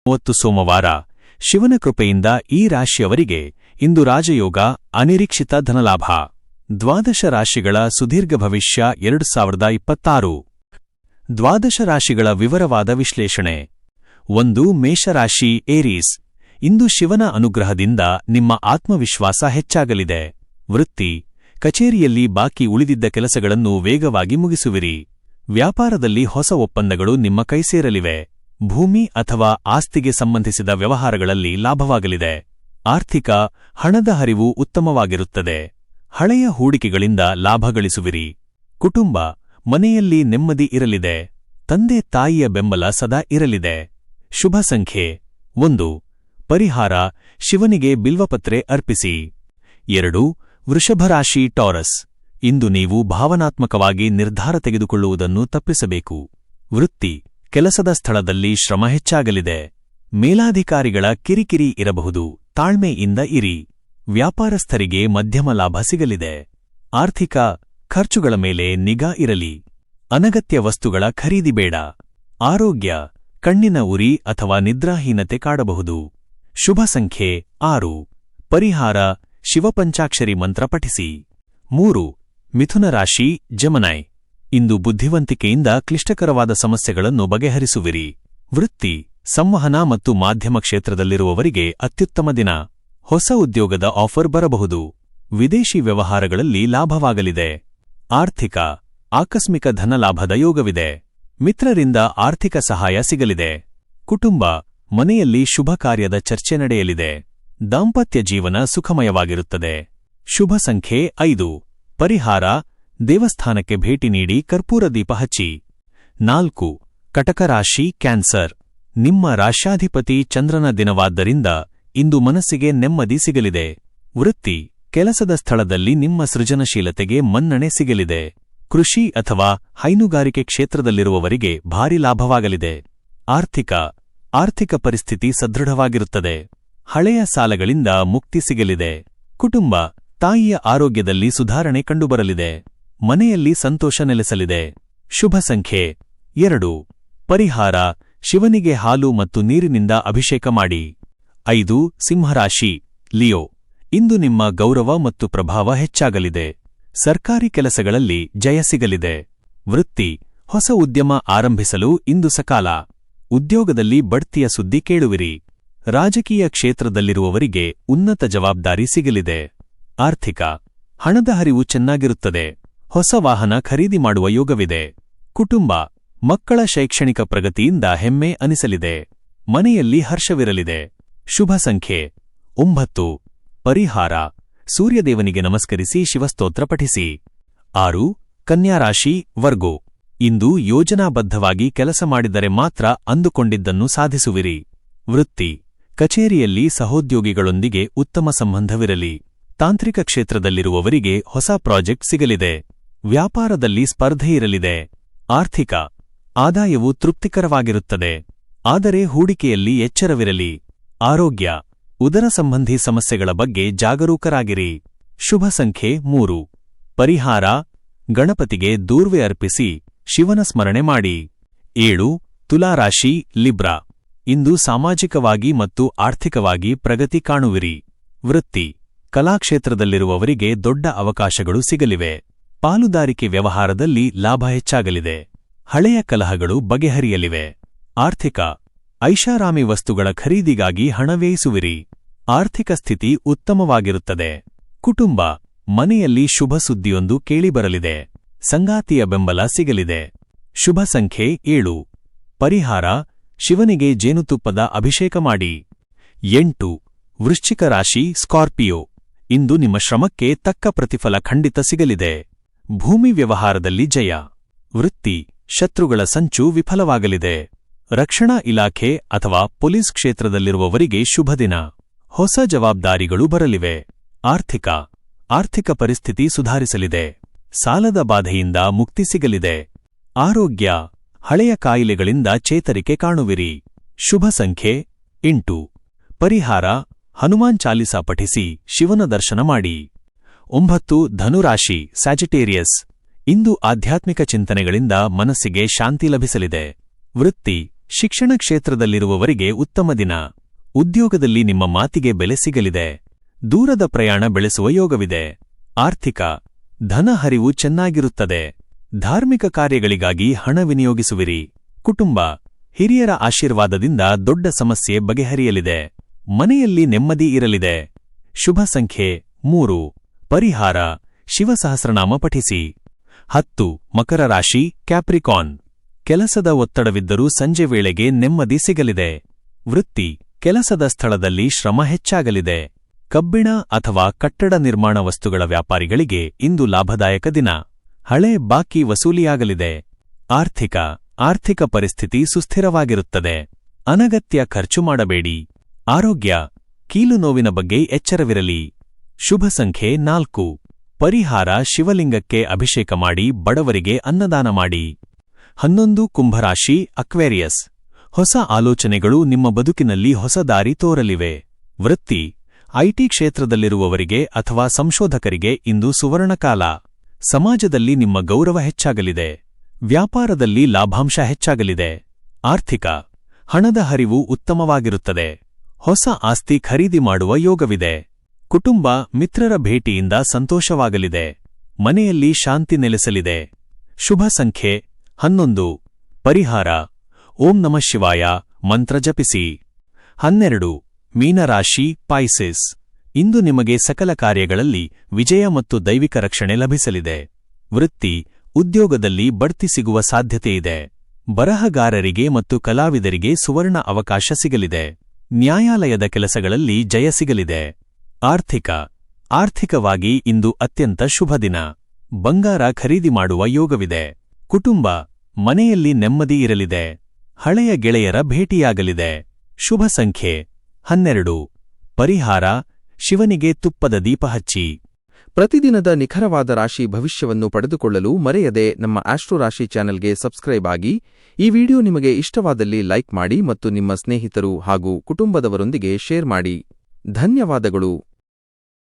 30 ಸೋಮವಾರ ಶಿವನ ಕೃಪೆಯಿಂದ ಈ ರಾಶಿಯವರಿಗೆ ಇಂದು ರಾಜಯೋಗ, ಅನಿರೀಕ್ಷಿತ ಧನಲಾಭ. ದ್ವಾದಶ ರಾಶಿಗಳ ಸುದೀರ್ಘ ಭವಿಷ್ಯ 2026. ದ್ವಾದಶ ರಾಶಿಗಳ ವಿವರವಾದ ವಿಶ್ಲೇಷಣೆ. 1. ಮೇಷರಾಶಿ ಏರೀಸ್. ಇಂದು ಶಿವನ ಅನುಗ್ರಹದಿಂದ ನಿಮ್ಮ ಆತ್ಮವಿಶ್ವಾಸ ಹೆಚ್ಚಾಗಲಿದೆ. ವೃತ್ತಿ, ಕಚೇರಿಯಲ್ಲಿ ಬಾಕಿ ಉಳಿದಿದ್ದ ಕೆಲಸಗಳನ್ನು ವೇಗವಾಗಿ ಮುಗಿಸುವಿರಿ. ವ್ಯಾಪಾರದಲ್ಲಿ ಹೊಸ ಒಪ್ಪಂದಗಳು ನಿಮ್ಮ ಕೈಸೇರಲಿವೆ. ಭೂಮಿ ಅಥವಾ ಆಸ್ತಿಗೆ ಸಂಬಂಧಿಸಿದ ವ್ಯವಹಾರಗಳಲ್ಲಿ ಲಾಭವಾಗಲಿದೆ. ಆರ್ಥಿಕ, ಹಣದ ಹರಿವು ಉತ್ತಮವಾಗಿರುತ್ತದೆ. ಹಳೆಯ ಹೂಡಿಕೆಗಳಿಂದ ಲಾಭ ಗಳಿಸುವಿರಿ. ಕುಟುಂಬ, ಮನೆಯಲ್ಲಿ ನೆಮ್ಮದಿ ಇರಲಿದೆ. ತಂದೆ ತಾಯಿಯ ಬೆಂಬಲ ಸದಾ ಇರಲಿದೆ. ಶುಭ ಸಂಖ್ಯೆ 1. ಪರಿಹಾರ, ಶಿವನಿಗೆ ಬಿಲ್ವಪತ್ರೆ ಅರ್ಪಿಸಿ. 2. ವೃಷಭರಾಶಿ ಟಾರಸ್. ಇಂದು ನೀವು ಭಾವನಾತ್ಮಕವಾಗಿ ನಿರ್ಧಾರ ತೆಗೆದುಕೊಳ್ಳುವುದನ್ನು ತಪ್ಪಿಸಬೇಕು. ವೃತ್ತಿ, ಕೆಲಸದ ಸ್ಥಳದಲ್ಲಿ ಶ್ರಮ ಹೆಚ್ಚಾಗಲಿದೆ. ಮೇಲಾಧಿಕಾರಿಗಳ ಕಿರಿಕಿರಿ ಇರಬಹುದು, ತಾಳ್ಮೆಯಿಂದ ಇರಿ. ವ್ಯಾಪಾರಸ್ಥರಿಗೆ ಮಧ್ಯಮ ಲಾಭ ಸಿಗಲಿದೆ. ಆರ್ಥಿಕ, ಖರ್ಚುಗಳ ಮೇಲೆ ನಿಗಾ ಇರಲಿ. ಅನಗತ್ಯ ವಸ್ತುಗಳ ಖರೀದಿ ಬೇಡ. ಆರೋಗ್ಯ, ಕಣ್ಣಿನ ಉರಿ ಅಥವಾ ನಿದ್ರಾಹೀನತೆ ಕಾಡಬಹುದು. ಶುಭ ಸಂಖ್ಯೆ 6. ಪರಿಹಾರ, ಶಿವಪಂಚಾಕ್ಷರಿ ಮಂತ್ರ ಪಠಿಸಿ. 3. ಮಿಥುನ ರಾಶಿ ಜೆಮಿನಿ. ಇಂದು ಬುದ್ಧಿವಂತಿಕೆಯಿಂದ ಕ್ಲಿಷ್ಟಕರವಾದ ಸಮಸ್ಯೆಗಳನ್ನು ಬಗೆಹರಿಸುವಿರಿ. ವೃತ್ತಿ, ಸಂವಹನ ಮತ್ತು ಮಾಧ್ಯಮ ಕ್ಷೇತ್ರದಲ್ಲಿರುವವರಿಗೆ ಅತ್ಯುತ್ತಮ ದಿನ. ಹೊಸ ಉದ್ಯೋಗದ ಆಫರ್ ಬರಬಹುದು. ವಿದೇಶಿ ವ್ಯವಹಾರಗಳಲ್ಲಿ ಲಾಭವಾಗಲಿದೆ. ಆರ್ಥಿಕ, ಆಕಸ್ಮಿಕ ಧನಲಾಭದ ಯೋಗವಿದೆ. ಮಿತ್ರರಿಂದ ಆರ್ಥಿಕ ಸಹಾಯ ಸಿಗಲಿದೆ. ಕುಟುಂಬ, ಮನೆಯಲ್ಲಿ ಶುಭ ಕಾರ್ಯದ ಚರ್ಚೆ ನಡೆಯಲಿದೆ. ದಾಂಪತ್ಯ ಜೀವನ ಸುಖಮಯವಾಗಿರುತ್ತದೆ. ಶುಭ ಸಂಖ್ಯೆ 5. ಪರಿಹಾರ, ದೇವಸ್ಥಾನಕ್ಕೆ ಭೇಟಿ ನೀಡಿ ಕರ್ಪೂರ ದೀಪ ಹಚ್ಚಿ. 4. ಕಟಕ ರಾಶಿ ಕ್ಯಾನ್ಸರ್. ನಿಮ್ಮ ರಾಶ್ಯಾಧಿಪತಿ ಚಂದ್ರನ ದಿನವಾದ್ದರಿಂದ ಇಂದು ಮನಸ್ಸಿಗೆ ನೆಮ್ಮದಿ ಸಿಗಲಿದೆ. ವೃತ್ತಿ, ಕೆಲಸದ ಸ್ಥಳದಲ್ಲಿ ನಿಮ್ಮ ಸೃಜನಶೀಲತೆಗೆ ಮನ್ನಣೆ ಸಿಗಲಿದೆ. ಕೃಷಿ ಅಥವಾ ಹೈನುಗಾರಿಕೆ ಕ್ಷೇತ್ರದಲ್ಲಿರುವವರಿಗೆ ಭಾರಿ ಲಾಭವಾಗಲಿದೆ. ಆರ್ಥಿಕ ಪರಿಸ್ಥಿತಿ ಸದೃಢವಾಗಿರುತ್ತದೆ. ಹಳೆಯ ಸಾಲಗಳಿಂದ ಮುಕ್ತಿ ಸಿಗಲಿದೆ. ಕುಟುಂಬ, ತಾಯಿಯ ಆರೋಗ್ಯದಲ್ಲಿ ಸುಧಾರಣೆ ಕಂಡುಬರಲಿದೆ. ಮನೆಯಲ್ಲಿ ಸಂತೋಷ ನೆಲೆಸಲಿದೆ. ಶುಭ ಸಂಖ್ಯೆ 2. ಪರಿಹಾರ, ಶಿವನಿಗೆ ಹಾಲು ಮತ್ತು ನೀರಿನಿಂದ ಅಭಿಷೇಕ ಮಾಡಿ. 5. ಸಿಂಹರಾಶಿ ಲಿಯೋ. ಇಂದು ನಿಮ್ಮ ಗೌರವ ಮತ್ತು ಪ್ರಭಾವ ಹೆಚ್ಚಾಗಲಿದೆ. ಸರ್ಕಾರಿ ಕೆಲಸಗಳಲ್ಲಿ ಜಯ ಸಿಗಲಿದೆ. ವೃತ್ತಿ, ಹೊಸ ಉದ್ಯಮ ಆರಂಭಿಸಲು ಇಂದು ಸಕಾಲ. ಉದ್ಯೋಗದಲ್ಲಿ ಬಡ್ತಿಯ ಸುದ್ದಿ ಕೇಳುವಿರಿ. ರಾಜಕೀಯ ಕ್ಷೇತ್ರದಲ್ಲಿರುವವರಿಗೆ ಉನ್ನತ ಜವಾಬ್ದಾರಿ ಸಿಗಲಿದೆ. ಆರ್ಥಿಕ, ಹಣದ ಹರಿವು ಚೆನ್ನಾಗಿರುತ್ತದೆ. ಹೊಸ ವಾಹನ ಖರೀದಿ ಮಾಡುವ ಯೋಗವಿದೆ. ಕುಟುಂಬ, ಮಕ್ಕಳ ಶೈಕ್ಷಣಿಕ ಪ್ರಗತಿಯಿಂದ ಹೆಮ್ಮೆ ಅನಿಸಲಿದೆ. ಮನೆಯಲ್ಲಿ ಹರ್ಷವಿರಲಿದೆ. ಶುಭ ಸಂಖ್ಯೆ 9. ಪರಿಹಾರ, ಸೂರ್ಯದೇವನಿಗೆ ನಮಸ್ಕರಿಸಿ ಶಿವಸ್ತೋತ್ರ ಪಠಿಸಿ. 6. ಕನ್ಯಾರಾಶಿ ವರ್ಗೋ. ಇಂದು ಯೋಜನಾಬದ್ಧವಾಗಿ ಕೆಲಸ ಮಾಡಿದರೆ ಮಾತ್ರ ಅಂದುಕೊಂಡಿದ್ದನ್ನು ಸಾಧಿಸುವಿರಿ. ವೃತ್ತಿ, ಕಚೇರಿಯಲ್ಲಿ ಸಹೋದ್ಯೋಗಿಗಳೊಂದಿಗೆ ಉತ್ತಮ ಸಂಬಂಧವಿರಲಿ. ತಾಂತ್ರಿಕ ಕ್ಷೇತ್ರದಲ್ಲಿರುವವರಿಗೆ ಹೊಸ ಪ್ರಾಜೆಕ್ಟ್ ಸಿಗಲಿದೆ. ವ್ಯಾಪಾರದಲ್ಲಿ ಸ್ಪರ್ಧೆಯಿರಲಿದೆ. ಆರ್ಥಿಕ, ಆದಾಯವು ತೃಪ್ತಿಕರವಾಗಿರುತ್ತದೆ. ಆದರೆ ಹೂಡಿಕೆಯಲ್ಲಿ ಎಚ್ಚರವಿರಲಿ. ಆರೋಗ್ಯ, ಉದರ ಸಂಬಂಧಿ ಸಮಸ್ಯೆಗಳ ಬಗ್ಗೆ ಜಾಗರೂಕರಾಗಿರಿ. ಶುಭ ಸಂಖ್ಯೆ 3. ಪರಿಹಾರ, ಗಣಪತಿಗೆ ದೂರ್ವೆ ಅರ್ಪಿಸಿ ಶಿವನ ಸ್ಮರಣೆ ಮಾಡಿ. 7. ತುಲಾರಾಶಿ ಲಿಬ್ರಾ. ಇಂದು ಸಾಮಾಜಿಕವಾಗಿ ಮತ್ತು ಆರ್ಥಿಕವಾಗಿ ಪ್ರಗತಿ ಕಾಣುವಿರಿ. ವೃತ್ತಿ, ಕಲಾಕ್ಷೇತ್ರದಲ್ಲಿರುವವರಿಗೆ ದೊಡ್ಡ ಅವಕಾಶಗಳು ಸಿಗಲಿವೆ. ಪಾಲುದಾರಿಕೆ ವ್ಯವಹಾರದಲ್ಲಿ ಲಾಭ ಹೆಚ್ಚಾಗಲಿದೆ. ಹಳೆಯ ಕಲಹಗಳು ಬಗೆಹರಿಯಲಿವೆ. ಆರ್ಥಿಕ, ಐಷಾರಾಮಿ ವಸ್ತುಗಳ ಖರೀದಿಗಾಗಿ ಹಣ ವ್ಯಯಿಸುವಿರಿ. ಆರ್ಥಿಕ ಸ್ಥಿತಿ ಉತ್ತಮವಾಗಿರುತ್ತದೆ. ಕುಟುಂಬ, ಮನೆಯಲ್ಲಿ ಶುಭ ಸುದ್ದಿಯೊಂದು ಕೇಳಿಬರಲಿದೆ. ಸಂಗಾತಿಯ ಬೆಂಬಲ ಸಿಗಲಿದೆ. ಶುಭ ಸಂಖ್ಯೆ 7. ಪರಿಹಾರ, ಶಿವನಿಗೆ ಜೇನುತುಪ್ಪದ ಅಭಿಷೇಕ ಮಾಡಿ. 8. ವೃಶ್ಚಿಕ ರಾಶಿ ಸ್ಕಾರ್ಪಿಯೋ. ಇಂದು ನಿಮ್ಮ ಶ್ರಮಕ್ಕೆ ತಕ್ಕ ಪ್ರತಿಫಲ ಖಂಡಿತ ಸಿಗಲಿದೆ. ಭೂಮಿ ವ್ಯವಹಾರದಲ್ಲಿ ಜಯ. ವೃತ್ತಿ, ಶತ್ರುಗಳ ಸಂಚು ವಿಫಲವಾಗಲಿದೆ. ರಕ್ಷಣಾ ಇಲಾಖೆ ಅಥವಾ ಪೊಲೀಸ್ ಕ್ಷೇತ್ರದಲ್ಲಿರುವವರಿಗೆ ಶುಭ ದಿನ. ಹೊಸ ಜವಾಬ್ದಾರಿಗಳು ಬರಲಿವೆ. ಆರ್ಥಿಕ ಪರಿಸ್ಥಿತಿ ಸುಧಾರಿಸಲಿದೆ. ಸಾಲದ ಬಾಧೆಯಿಂದ ಮುಕ್ತಿ ಸಿಗಲಿದೆ. ಆರೋಗ್ಯ, ಹಳೆಯ ಕಾಯಿಲೆಗಳಿಂದ ಚೇತರಿಕೆ ಕಾಣುವಿರಿ. ಶುಭ ಸಂಖ್ಯೆ 8. ಪರಿಹಾರ, ಹನುಮಾನ್ ಚಾಲಿಸಾ ಪಠಿಸಿ ಶಿವನ ದರ್ಶನ ಮಾಡಿ. 9. ಧನುರಾಶಿ ಸ್ಯಾಜಿಟೇರಿಯಸ್. ಇಂದು ಆಧ್ಯಾತ್ಮಿಕ ಚಿಂತನೆಗಳಿಂದ ಮನಸ್ಸಿಗೆ ಶಾಂತಿ ಲಭಿಸಲಿದೆ. ವೃತ್ತಿ, ಶಿಕ್ಷಣ ಕ್ಷೇತ್ರದಲ್ಲಿರುವವರಿಗೆ ಉತ್ತಮ ದಿನ. ಉದ್ಯೋಗದಲ್ಲಿ ನಿಮ್ಮ ಮಾತಿಗೆ ಬೆಲೆ ಸಿಗಲಿದೆ. ದೂರದ ಪ್ರಯಾಣ ಬೆಳೆಸುವ ಯೋಗವಿದೆ. ಆರ್ಥಿಕ ಧನ ಹರಿವು ಚೆನ್ನಾಗಿರುತ್ತದೆ. ಧಾರ್ಮಿಕ ಕಾರ್ಯಗಳಿಗಾಗಿ ಹಣ ವಿನಿಯೋಗಿಸುವಿರಿ. ಕುಟುಂಬ ಹಿರಿಯರ ಆಶೀರ್ವಾದದಿಂದ ದೊಡ್ಡ ಸಮಸ್ಯೆ ಬಗೆಹರಿಯಲಿದೆ. ಮನೆಯಲ್ಲಿ ನೆಮ್ಮದಿ ಇರಲಿದೆ. ಶುಭ ಸಂಖ್ಯೆ 3. ಪರಿಹಾರ ಶಿವಸಹಸ್ರನಾಮ ಪಠಿಸಿ. 10. ಮಕರ ರಾಶಿ ಕ್ಯಾಪ್ರಿಕಾನ್. ಕೆಲಸದ ಒತ್ತಡವಿದ್ದರೂ ಸಂಜೆ ವೇಳೆಗೆ ನೆಮ್ಮದಿ ಸಿಗಲಿದೆ. ವೃತ್ತಿ ಕೆಲಸದ ಸ್ಥಳದಲ್ಲಿ ಶ್ರಮ ಹೆಚ್ಚಾಗಲಿದೆ. ಕಬ್ಬಿಣ ಅಥವಾ ಕಟ್ಟಡ ನಿರ್ಮಾಣ ವಸ್ತುಗಳ ವ್ಯಾಪಾರಿಗಳಿಗೆ ಇಂದು ಲಾಭದಾಯಕ ದಿನ. ಹಳೆ ಬಾಕಿ ವಸೂಲಿಯಾಗಲಿದೆ. ಆರ್ಥಿಕ ಪರಿಸ್ಥಿತಿ ಸುಸ್ಥಿರವಾಗಿರುತ್ತದೆ. ಅನಗತ್ಯ ಖರ್ಚು ಮಾಡಬೇಡಿ. ಆರೋಗ್ಯ ಕೀಲು ನೋವಿನ ಬಗ್ಗೆ ಎಚ್ಚರವಿರಲಿ. ಶುಭ ಸಂಖ್ಯೆ 4. ಪರಿಹಾರ ಶಿವಲಿಂಗಕ್ಕೆ ಅಭಿಷೇಕ ಮಾಡಿ ಬಡವರಿಗೆ ಅನ್ನದಾನ ಮಾಡಿ. 11. ಕುಂಭರಾಶಿ ಅಕ್ವೇರಿಯಸ್. ಹೊಸ ಆಲೋಚನೆಗಳು ನಿಮ್ಮ ಬದುಕಿನಲ್ಲಿ ಹೊಸ ದಾರಿ ತೋರಲಿವೆ. ವೃತ್ತಿ ಐಟಿ ಕ್ಷೇತ್ರದಲ್ಲಿರುವವರಿಗೆ ಅಥವಾ ಸಂಶೋಧಕರಿಗೆ ಇಂದು ಸುವರ್ಣಕಾಲ. ಸಮಾಜದಲ್ಲಿ ನಿಮ್ಮ ಗೌರವ ಹೆಚ್ಚಾಗಲಿದೆ. ವ್ಯಾಪಾರದಲ್ಲಿ ಲಾಭಾಂಶ ಹೆಚ್ಚಾಗಲಿದೆ. ಆರ್ಥಿಕ ಹಣದ ಹರಿವು ಉತ್ತಮವಾಗಿರುತ್ತದೆ. ಹೊಸ ಆಸ್ತಿ ಖರೀದಿ ಮಾಡುವ ಯೋಗವಿದೆ. ಕುಟುಂಬ ಮಿತ್ರರ ಭೇಟಿಯಿಂದ ಸಂತೋಷವಾಗಲಿದೆ. ಮನೆಯಲ್ಲಿ ಶಾಂತಿ ನೆಲೆಸಲಿದೆ. ಶುಭ ಸಂಖ್ಯೆ 11. ಪರಿಹಾರ ಓಂ ನಮಃ ಶಿವಾಯ ಮಂತ್ರ ಜಪಿಸಿ. 12. ಮೀನರಾಶಿ ಪಾಯ್ಸಿಸ್. ಇಂದು ನಿಮಗೆ ಸಕಲ ಕಾರ್ಯಗಳಲ್ಲಿ ವಿಜಯ ಮತ್ತು ದೈವಿಕ ರಕ್ಷಣೆ ಲಭಿಸಲಿದೆ. ವೃತ್ತಿ ಉದ್ಯೋಗದಲ್ಲಿ ಬಡ್ತಿ ಸಿಗುವ ಸಾಧ್ಯತೆಯಿದೆ. ಬರಹಗಾರರಿಗೆ ಮತ್ತು ಕಲಾವಿದರಿಗೆ ಸುವರ್ಣ ಅವಕಾಶ ಸಿಗಲಿದೆ. ನ್ಯಾಯಾಲಯದ ಕೆಲಸಗಳಲ್ಲಿ ಜಯ ಸಿಗಲಿದೆ. ಆರ್ಥಿಕವಾಗಿ ಇಂದು ಅತ್ಯಂತ ಶುಭ ದಿನ. ಬಂಗಾರ ಖರೀದಿ ಮಾಡುವ ಯೋಗವಿದೆ. ಕುಟುಂಬ ಮನೆಯಲ್ಲಿ ನೆಮ್ಮದಿ ಇರಲಿದೆ. ಹಳೆಯ ಗೆಳೆಯರ ಭೇಟಿಯಾಗಲಿದೆ. ಶುಭ ಸಂಖ್ಯೆ 12. ಪರಿಹಾರ ಶಿವನಿಗೆ ತುಪ್ಪದ ದೀಪ ಹಚ್ಚಿ. ಪ್ರತಿದಿನದ ನಿಖರವಾದ ರಾಶಿ ಭವಿಷ್ಯವನ್ನು ಪಡೆದುಕೊಳ್ಳಲು ಮರೆಯದೆ ನಮ್ಮ ಆಸ್ಟ್ರೋ ರಾಶಿ ಚಾನೆಲ್ಗೆ ಸಬ್ಸ್ಕ್ರೈಬ್ ಆಗಿ. ಈ ವಿಡಿಯೋ ನಿಮಗೆ ಇಷ್ಟವಾದಲ್ಲಿ ಲೈಕ್ ಮಾಡಿ ಮತ್ತು ನಿಮ್ಮ ಸ್ನೇಹಿತರು ಹಾಗೂ ಕುಟುಂಬದವರೊಂದಿಗೆ ಶೇರ್ ಮಾಡಿ. ಧನ್ಯವಾದಗಳು.